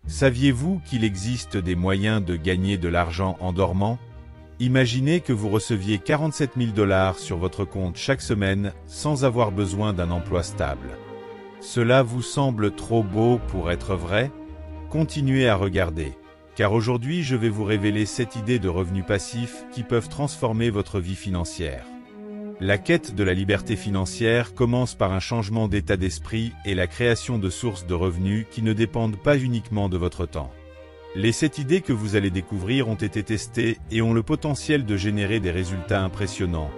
Saviez-vous qu'il existe des moyens de gagner de l'argent en dormant? Imaginez que vous receviez 47 000 $ sur votre compte chaque semaine sans avoir besoin d'un emploi stable. Cela vous semble trop beau pour être vrai? Continuez à regarder, car aujourd'hui je vais vous révéler 7 idées de revenus passifs qui peuvent transformer votre vie financière. La quête de la liberté financière commence par un changement d'état d'esprit et la création de sources de revenus qui ne dépendent pas uniquement de votre temps. Les 7 idées que vous allez découvrir ont été testées et ont le potentiel de générer des résultats impressionnants,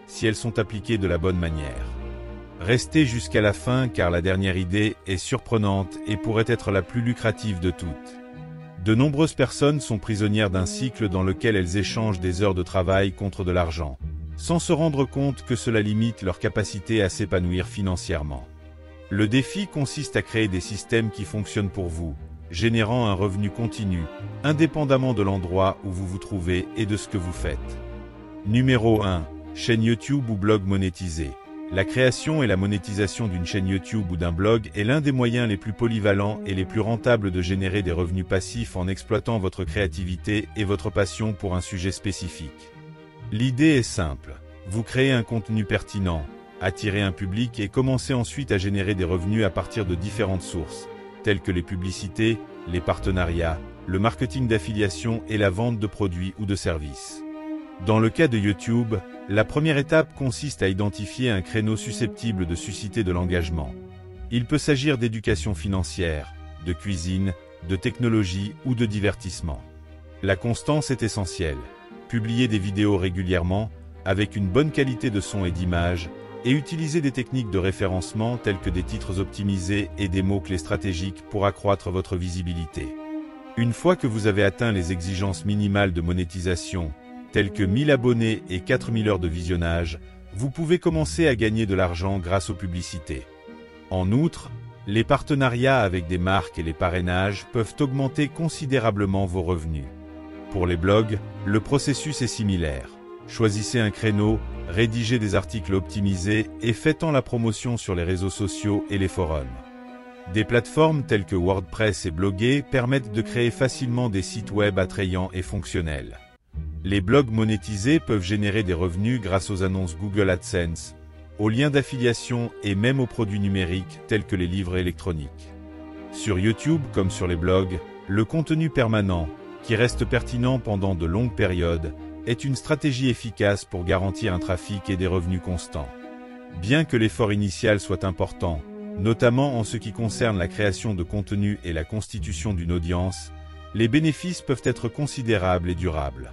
si elles sont appliquées de la bonne manière. Restez jusqu'à la fin car la dernière idée est surprenante et pourrait être la plus lucrative de toutes. De nombreuses personnes sont prisonnières d'un cycle dans lequel elles échangent des heures de travail contre de l'argent, sans se rendre compte que cela limite leur capacité à s'épanouir financièrement. Le défi consiste à créer des systèmes qui fonctionnent pour vous, générant un revenu continu, indépendamment de l'endroit où vous vous trouvez et de ce que vous faites. Numéro 1. Chaîne YouTube ou blog monétisé. La création et la monétisation d'une chaîne YouTube ou d'un blog est l'un des moyens les plus polyvalents et les plus rentables de générer des revenus passifs en exploitant votre créativité et votre passion pour un sujet spécifique. L'idée est simple. Vous créez un contenu pertinent, attirez un public et commencez ensuite à générer des revenus à partir de différentes sources, telles que les publicités, les partenariats, le marketing d'affiliation et la vente de produits ou de services. Dans le cas de YouTube, la première étape consiste à identifier un créneau susceptible de susciter de l'engagement. Il peut s'agir d'éducation financière, de cuisine, de technologie ou de divertissement. La constance est essentielle. Publier des vidéos régulièrement, avec une bonne qualité de son et d'image, et utiliser des techniques de référencement telles que des titres optimisés et des mots-clés stratégiques pour accroître votre visibilité. Une fois que vous avez atteint les exigences minimales de monétisation, telles que 1000 abonnés et 4000 heures de visionnage, vous pouvez commencer à gagner de l'argent grâce aux publicités. En outre, les partenariats avec des marques et les parrainages peuvent augmenter considérablement vos revenus. Pour les blogs, le processus est similaire. Choisissez un créneau, rédigez des articles optimisés et faites-en la promotion sur les réseaux sociaux et les forums. Des plateformes telles que WordPress et Bloguer permettent de créer facilement des sites web attrayants et fonctionnels. Les blogs monétisés peuvent générer des revenus grâce aux annonces Google AdSense, aux liens d'affiliation et même aux produits numériques tels que les livres électroniques. Sur YouTube comme sur les blogs, le contenu permanent, qui reste pertinent pendant de longues périodes, est une stratégie efficace pour garantir un trafic et des revenus constants. Bien que l'effort initial soit important, notamment en ce qui concerne la création de contenu et la constitution d'une audience, les bénéfices peuvent être considérables et durables.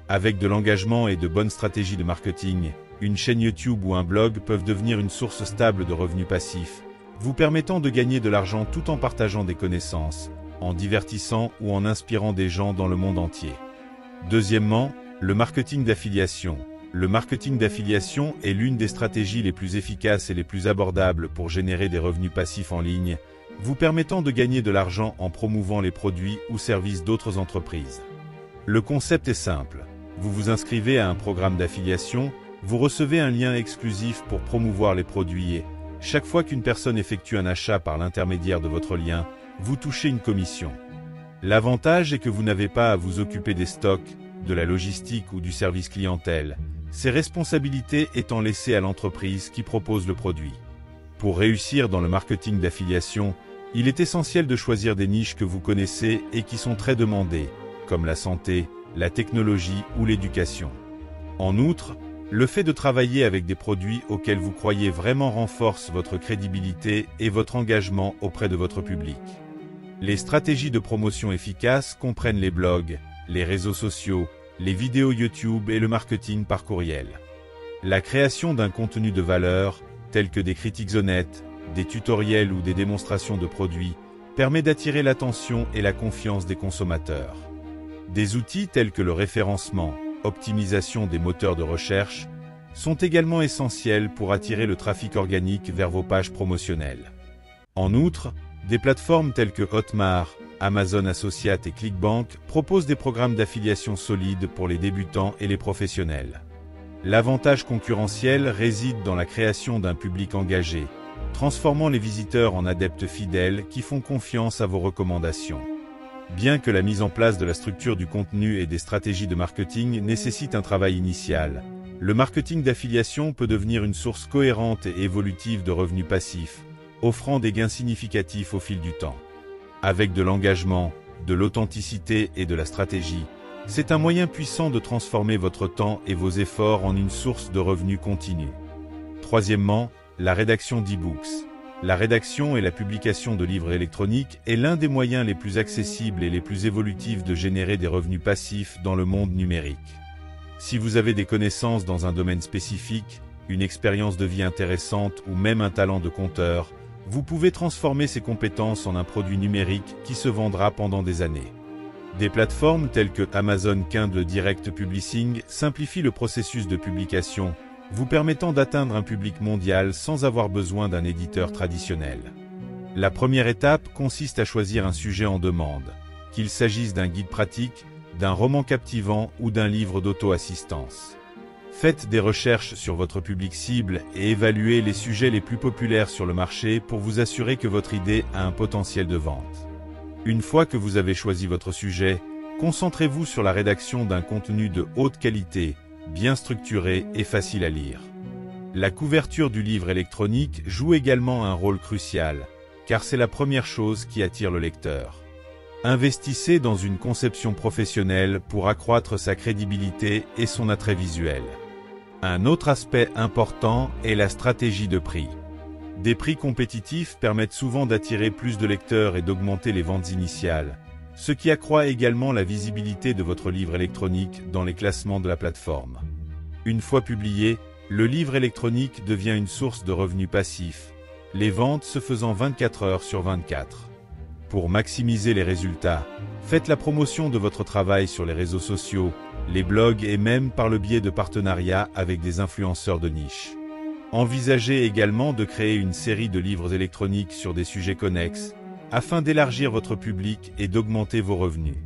Avec de l'engagement et de bonnes stratégies de marketing, une chaîne YouTube ou un blog peuvent devenir une source stable de revenus passifs, vous permettant de gagner de l'argent tout en partageant des connaissances, en divertissant ou en inspirant des gens dans le monde entier. Deuxièmement, le marketing d'affiliation. Le marketing d'affiliation est l'une des stratégies les plus efficaces et les plus abordables pour générer des revenus passifs en ligne, vous permettant de gagner de l'argent en promouvant les produits ou services d'autres entreprises. Le concept est simple. Vous vous inscrivez à un programme d'affiliation, vous recevez un lien exclusif pour promouvoir les produits et, chaque fois qu'une personne effectue un achat par l'intermédiaire de votre lien, vous touchez une commission. L'avantage est que vous n'avez pas à vous occuper des stocks, de la logistique ou du service clientèle, ces responsabilités étant laissées à l'entreprise qui propose le produit. Pour réussir dans le marketing d'affiliation, il est essentiel de choisir des niches que vous connaissez et qui sont très demandées, comme la santé, la technologie ou l'éducation. En outre, le fait de travailler avec des produits auxquels vous croyez vraiment renforce votre crédibilité et votre engagement auprès de votre public. Les stratégies de promotion efficaces comprennent les blogs, les réseaux sociaux, les vidéos YouTube et le marketing par courriel. La création d'un contenu de valeur, tel que des critiques honnêtes, des tutoriels ou des démonstrations de produits, permet d'attirer l'attention et la confiance des consommateurs. Des outils tels que le référencement, optimisation des moteurs de recherche, sont également essentiels pour attirer le trafic organique vers vos pages promotionnelles. En outre, des plateformes telles que Hotmart, Amazon Associates et ClickBank proposent des programmes d'affiliation solides pour les débutants et les professionnels. L'avantage concurrentiel réside dans la création d'un public engagé, transformant les visiteurs en adeptes fidèles qui font confiance à vos recommandations. Bien que la mise en place de la structure du contenu et des stratégies de marketing nécessite un travail initial, le marketing d'affiliation peut devenir une source cohérente et évolutive de revenus passifs, offrant des gains significatifs au fil du temps. Avec de l'engagement, de l'authenticité et de la stratégie, c'est un moyen puissant de transformer votre temps et vos efforts en une source de revenus continue. Troisièmement, la rédaction d'e-books. La rédaction et la publication de livres électroniques est l'un des moyens les plus accessibles et les plus évolutifs de générer des revenus passifs dans le monde numérique. Si vous avez des connaissances dans un domaine spécifique, une expérience de vie intéressante ou même un talent de conteur, vous pouvez transformer ces compétences en un produit numérique qui se vendra pendant des années. Des plateformes telles que Amazon Kindle Direct Publishing simplifient le processus de publication, vous permettant d'atteindre un public mondial sans avoir besoin d'un éditeur traditionnel. La première étape consiste à choisir un sujet en demande, qu'il s'agisse d'un guide pratique, d'un roman captivant ou d'un livre d'auto-assistance. Faites des recherches sur votre public cible et évaluez les sujets les plus populaires sur le marché pour vous assurer que votre idée a un potentiel de vente. Une fois que vous avez choisi votre sujet, concentrez-vous sur la rédaction d'un contenu de haute qualité, bien structuré et facile à lire. La couverture du livre électronique joue également un rôle crucial, car c'est la première chose qui attire le lecteur. Investissez dans une conception professionnelle pour accroître sa crédibilité et son attrait visuel. Un autre aspect important est la stratégie de prix. Des prix compétitifs permettent souvent d'attirer plus de lecteurs et d'augmenter les ventes initiales, ce qui accroît également la visibilité de votre livre électronique dans les classements de la plateforme. Une fois publié, le livre électronique devient une source de revenus passifs, les ventes se faisant 24 heures sur 24. Pour maximiser les résultats, faites la promotion de votre travail sur les réseaux sociaux, les blogs et même par le biais de partenariats avec des influenceurs de niche. Envisagez également de créer une série de livres électroniques sur des sujets connexes, afin d'élargir votre public et d'augmenter vos revenus.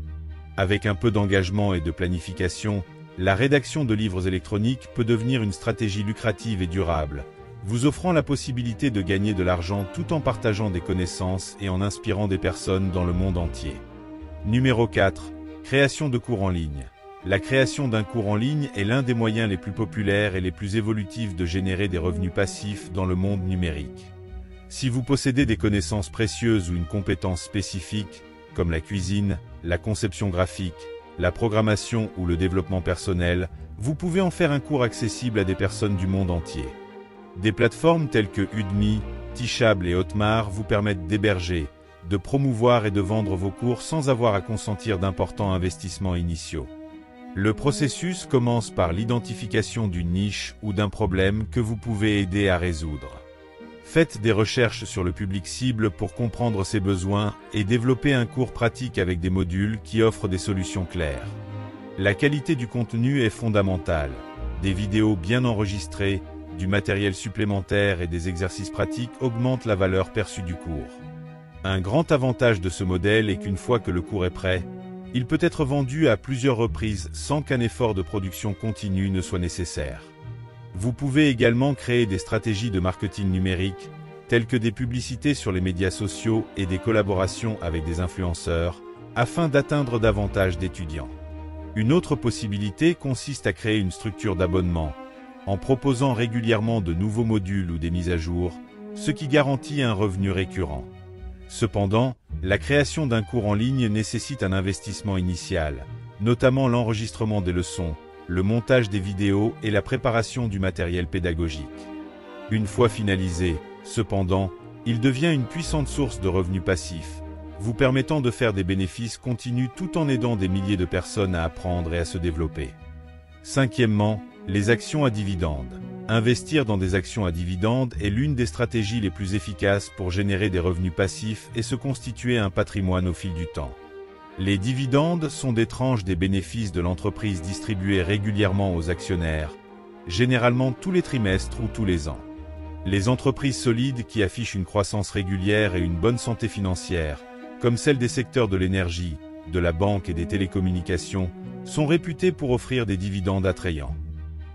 Avec un peu d'engagement et de planification, la rédaction de livres électroniques peut devenir une stratégie lucrative et durable, vous offrant la possibilité de gagner de l'argent tout en partageant des connaissances et en inspirant des personnes dans le monde entier. Numéro 4. Création de cours en ligne. La création d'un cours en ligne est l'un des moyens les plus populaires et les plus évolutifs de générer des revenus passifs dans le monde numérique. Si vous possédez des connaissances précieuses ou une compétence spécifique, comme la cuisine, la conception graphique, la programmation ou le développement personnel, vous pouvez en faire un cours accessible à des personnes du monde entier. Des plateformes telles que Udemy, Teachable et Hotmart vous permettent d'héberger, de promouvoir et de vendre vos cours sans avoir à consentir d'importants investissements initiaux. Le processus commence par l'identification d'une niche ou d'un problème que vous pouvez aider à résoudre. Faites des recherches sur le public cible pour comprendre ses besoins et développer un cours pratique avec des modules qui offrent des solutions claires. La qualité du contenu est fondamentale. Des vidéos bien enregistrées, du matériel supplémentaire et des exercices pratiques augmentent la valeur perçue du cours. Un grand avantage de ce modèle est qu'une fois que le cours est prêt, il peut être vendu à plusieurs reprises sans qu'un effort de production continu ne soit nécessaire. Vous pouvez également créer des stratégies de marketing numérique, telles que des publicités sur les médias sociaux et des collaborations avec des influenceurs, afin d'atteindre davantage d'étudiants. Une autre possibilité consiste à créer une structure d'abonnement, en proposant régulièrement de nouveaux modules ou des mises à jour, ce qui garantit un revenu récurrent. Cependant, la création d'un cours en ligne nécessite un investissement initial, notamment l'enregistrement des leçons, le montage des vidéos et la préparation du matériel pédagogique. Une fois finalisé, cependant, il devient une puissante source de revenus passifs, vous permettant de faire des bénéfices continus tout en aidant des milliers de personnes à apprendre et à se développer. Cinquièmement, les actions à dividendes. Investir dans des actions à dividendes est l'une des stratégies les plus efficaces pour générer des revenus passifs et se constituer un patrimoine au fil du temps. Les dividendes sont des tranches des bénéfices de l'entreprise distribuées régulièrement aux actionnaires, généralement tous les trimestres ou tous les ans. Les entreprises solides qui affichent une croissance régulière et une bonne santé financière, comme celle des secteurs de l'énergie, de la banque et des télécommunications, sont réputées pour offrir des dividendes attrayants.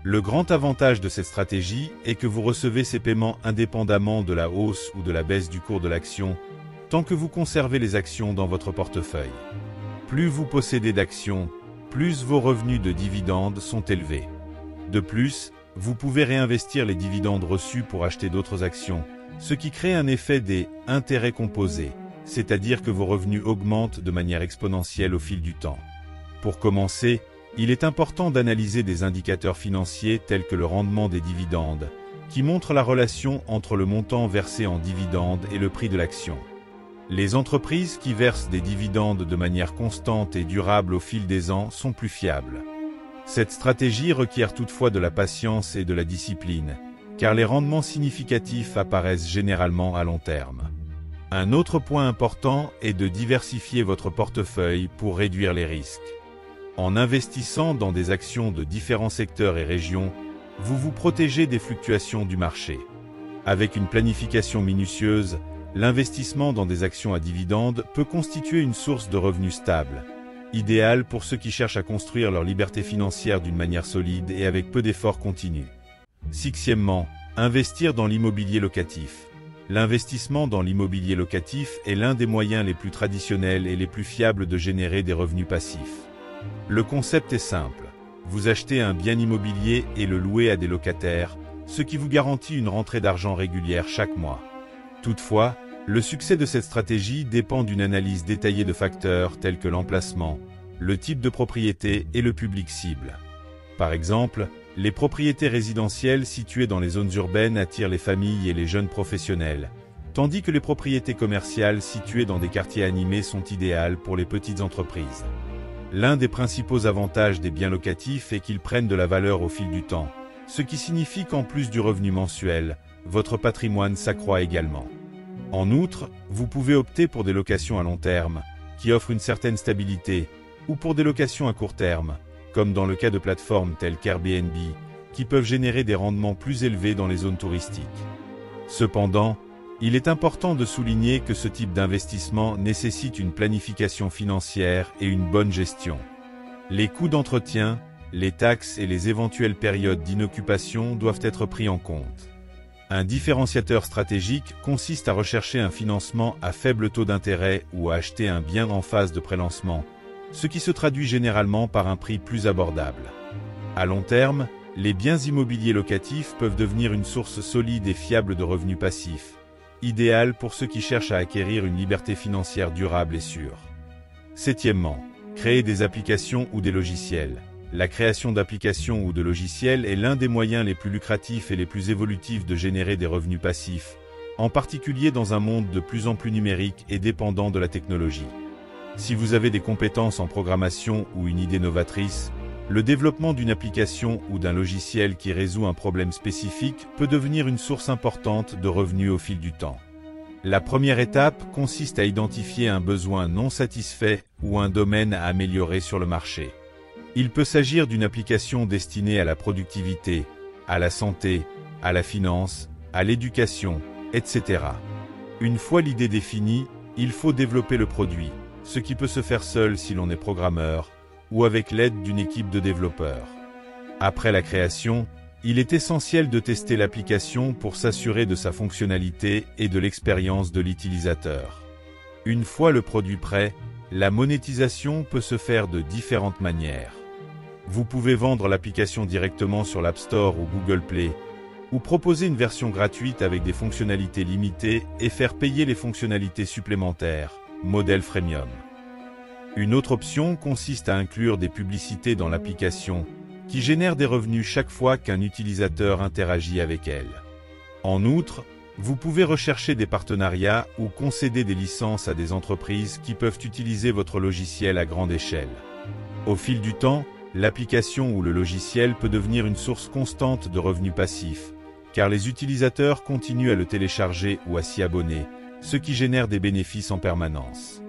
Le grand avantage de cette stratégie est que vous recevez ces paiements indépendamment de la hausse ou de la baisse du cours de l'action, tant que vous conservez les actions dans votre portefeuille. Plus vous possédez d'actions, plus vos revenus de dividendes sont élevés. De plus, vous pouvez réinvestir les dividendes reçus pour acheter d'autres actions, ce qui crée un effet des intérêts composés, c'est-à-dire que vos revenus augmentent de manière exponentielle au fil du temps. Pour commencer, il est important d'analyser des indicateurs financiers tels que le rendement des dividendes, qui montre la relation entre le montant versé en dividendes et le prix de l'action. Les entreprises qui versent des dividendes de manière constante et durable au fil des ans sont plus fiables. Cette stratégie requiert toutefois de la patience et de la discipline, car les rendements significatifs apparaissent généralement à long terme. Un autre point important est de diversifier votre portefeuille pour réduire les risques. En investissant dans des actions de différents secteurs et régions, vous vous protégez des fluctuations du marché. Avec une planification minutieuse, l'investissement dans des actions à dividendes peut constituer une source de revenus stable, idéale pour ceux qui cherchent à construire leur liberté financière d'une manière solide et avec peu d'efforts continus. Sixièmement, investir dans l'immobilier locatif. L'investissement dans l'immobilier locatif est l'un des moyens les plus traditionnels et les plus fiables de générer des revenus passifs. Le concept est simple. Vous achetez un bien immobilier et le louez à des locataires, ce qui vous garantit une rentrée d'argent régulière chaque mois. Toutefois, le succès de cette stratégie dépend d'une analyse détaillée de facteurs tels que l'emplacement, le type de propriété et le public cible. Par exemple, les propriétés résidentielles situées dans les zones urbaines attirent les familles et les jeunes professionnels, tandis que les propriétés commerciales situées dans des quartiers animés sont idéales pour les petites entreprises. L'un des principaux avantages des biens locatifs est qu'ils prennent de la valeur au fil du temps, ce qui signifie qu'en plus du revenu mensuel, votre patrimoine s'accroît également. En outre, vous pouvez opter pour des locations à long terme, qui offrent une certaine stabilité, ou pour des locations à court terme, comme dans le cas de plateformes telles qu'Airbnb, qui peuvent générer des rendements plus élevés dans les zones touristiques. Cependant, il est important de souligner que ce type d'investissement nécessite une planification financière et une bonne gestion. Les coûts d'entretien, les taxes et les éventuelles périodes d'inoccupation doivent être pris en compte. Un différenciateur stratégique consiste à rechercher un financement à faible taux d'intérêt ou à acheter un bien en phase de prélancement, ce qui se traduit généralement par un prix plus abordable. À long terme, les biens immobiliers locatifs peuvent devenir une source solide et fiable de revenus passifs, idéal pour ceux qui cherchent à acquérir une liberté financière durable et sûre. Septièmement, créer des applications ou des logiciels. La création d'applications ou de logiciels est l'un des moyens les plus lucratifs et les plus évolutifs de générer des revenus passifs, en particulier dans un monde de plus en plus numérique et dépendant de la technologie. Si vous avez des compétences en programmation ou une idée novatrice, le développement d'une application ou d'un logiciel qui résout un problème spécifique peut devenir une source importante de revenus au fil du temps. La première étape consiste à identifier un besoin non satisfait ou un domaine à améliorer sur le marché. Il peut s'agir d'une application destinée à la productivité, à la santé, à la finance, à l'éducation, etc. Une fois l'idée définie, il faut développer le produit, ce qui peut se faire seul si l'on est programmeur, ou avec l'aide d'une équipe de développeurs. Après la création, il est essentiel de tester l'application pour s'assurer de sa fonctionnalité et de l'expérience de l'utilisateur. Une fois le produit prêt, la monétisation peut se faire de différentes manières. Vous pouvez vendre l'application directement sur l'App Store ou Google Play, ou proposer une version gratuite avec des fonctionnalités limitées et faire payer les fonctionnalités supplémentaires, modèle freemium. Une autre option consiste à inclure des publicités dans l'application, qui génèrent des revenus chaque fois qu'un utilisateur interagit avec elle. En outre, vous pouvez rechercher des partenariats ou concéder des licences à des entreprises qui peuvent utiliser votre logiciel à grande échelle. Au fil du temps, l'application ou le logiciel peut devenir une source constante de revenus passifs, car les utilisateurs continuent à le télécharger ou à s'y abonner, ce qui génère des bénéfices en permanence.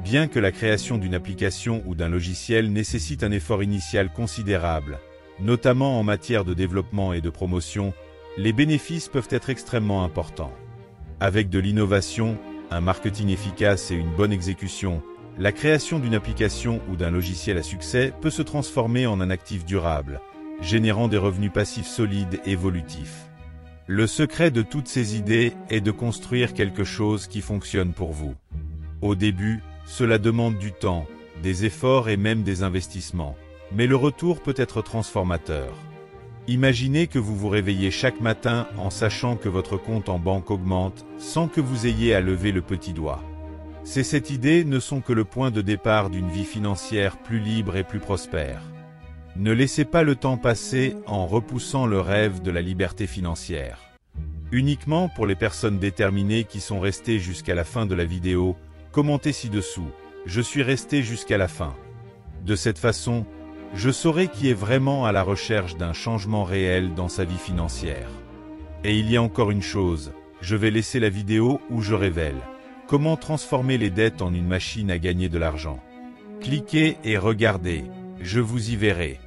Bien que la création d'une application ou d'un logiciel nécessite un effort initial considérable, notamment en matière de développement et de promotion, les bénéfices peuvent être extrêmement importants. Avec de l'innovation, un marketing efficace et une bonne exécution, la création d'une application ou d'un logiciel à succès peut se transformer en un actif durable, générant des revenus passifs solides et évolutifs. Le secret de toutes ces idées est de construire quelque chose qui fonctionne pour vous. Au début, cela demande du temps, des efforts et même des investissements. Mais le retour peut être transformateur. Imaginez que vous vous réveillez chaque matin en sachant que votre compte en banque augmente sans que vous ayez à lever le petit doigt. Cette idée ne sont que le point de départ d'une vie financière plus libre et plus prospère. Ne laissez pas le temps passer en repoussant le rêve de la liberté financière. Uniquement pour les personnes déterminées qui sont restées jusqu'à la fin de la vidéo, commentez ci-dessous « Je suis resté jusqu'à la fin ». De cette façon, je saurai qui est vraiment à la recherche d'un changement réel dans sa vie financière. Et il y a encore une chose, je vais laisser la vidéo où je révèle comment transformer les dettes en une machine à gagner de l'argent. Cliquez et regardez, je vous y verrai.